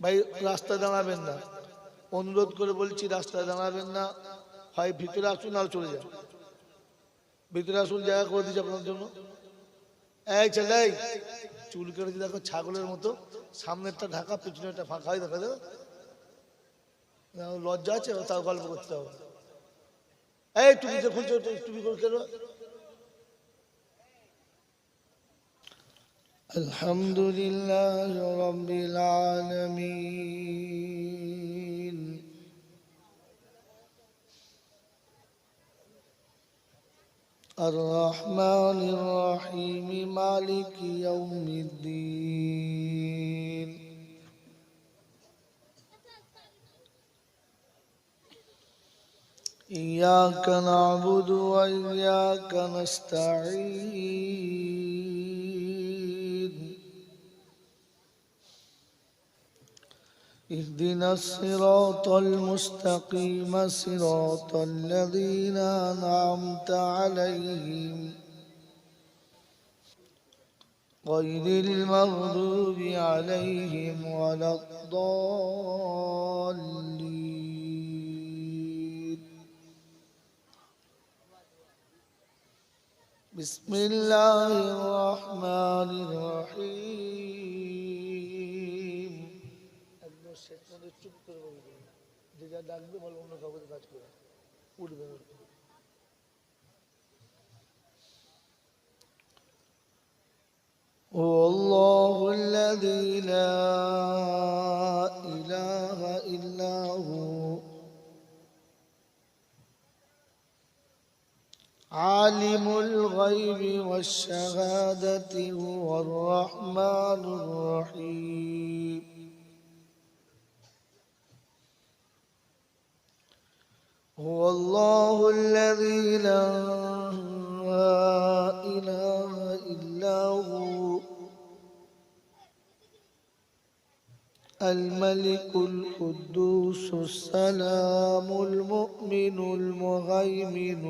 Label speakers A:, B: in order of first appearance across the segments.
A: ভাই রাস্তায় দাঁড়াবেন না, অনুরোধ করে বলছি রাস্তায় দাঁড়াবেন না, হয় ভিতরে আসুন আর চলে যান। ভিতরে আসুন, জায়গা করে দিচ্ছি আপনার জন্য। এই ছেলে, চুল কেটেছে দেখো ছাগলের মতো, সামনেরটা ঢাকা পিছনেরটা ফাঁকা, হয় দেখা যাবে। লজ্জা আছে তাও গল্প করতে হবে। এই টুপি যে খুলছো, টুপি করে কেন? আলহামদুলিল্লাহ রাব্বিল আলামিন, الرحمن الرحيم مالك يوم الدين، إياك نعبد وإياك نستعين، اهدنا الصراط المستقيم صراط الذين أنعمت عليهم غير المغضوب عليهم ولا الضالين. بسم الله الرحمن الرحيم. একদম শেষ মধ্যে চুপ করে বলবে, যে যা ডাকবে বলে অন্য কাউকে কাজ করে উঠবে। هو الله الذي لا إله إلا هو عالم الغيب والشهادة هو الرحمن الرحيم. هو الله الذي لا إله إلا هو الملك القدوس السلام المؤمن المهيمن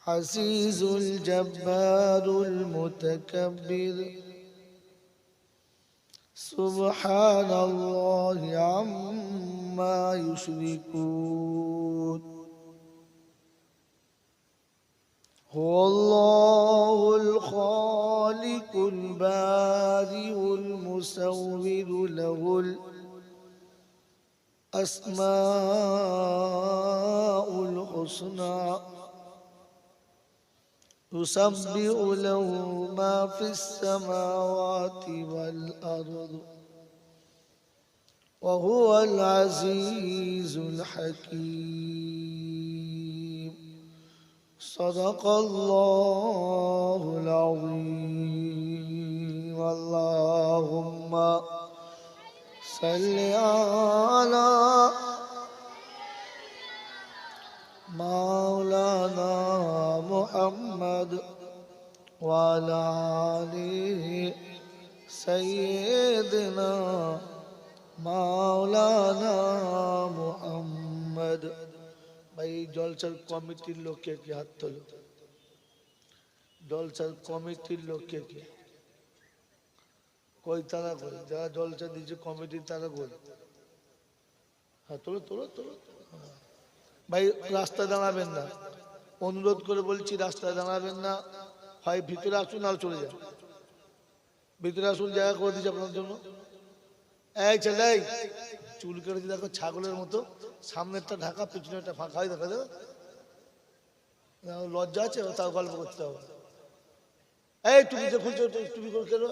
A: العزيز الجبار المتكبر سبحان الله عما يشركون. هو الله الخالق البارئ المصور له الأسماء الحسنى يسبح له ما في السماوات والأرض وهو العزيز الحكيم. صدق الله العظيم. اللهم صل على مولانا محمد وعلى آل سيدنا مولانا محمد. ভাই জলসার কমিটির লোককে কি হাত তোলো? জলসার কমিটির লোককে কি কই? তারা কই? যারা জলসা দিচ্ছে কমিটির তারা কই? হ্যাঁ তোলো তোলো তোলো। ভাই রাস্তায় দাঁড়াবেন না, অনুরোধ করে বলছি রাস্তায় দাঁড়াবেন না, হয় ভিতরে আসুন আর চলে যান। ভিতরে আসুন, জায়গা করে দিচ্ছি আপনার জন্য। এই ছেলে, চুল কেটেছে দেখো ছাগলের মতো, সামনেরটা ঢাকা পিছনেরটা ফাঁকা, হয় দেখা যাবে। লজ্জা আছে তাও গল্প করতে হবে। এই টুপি যে খুলছো, টুপি করে কেন?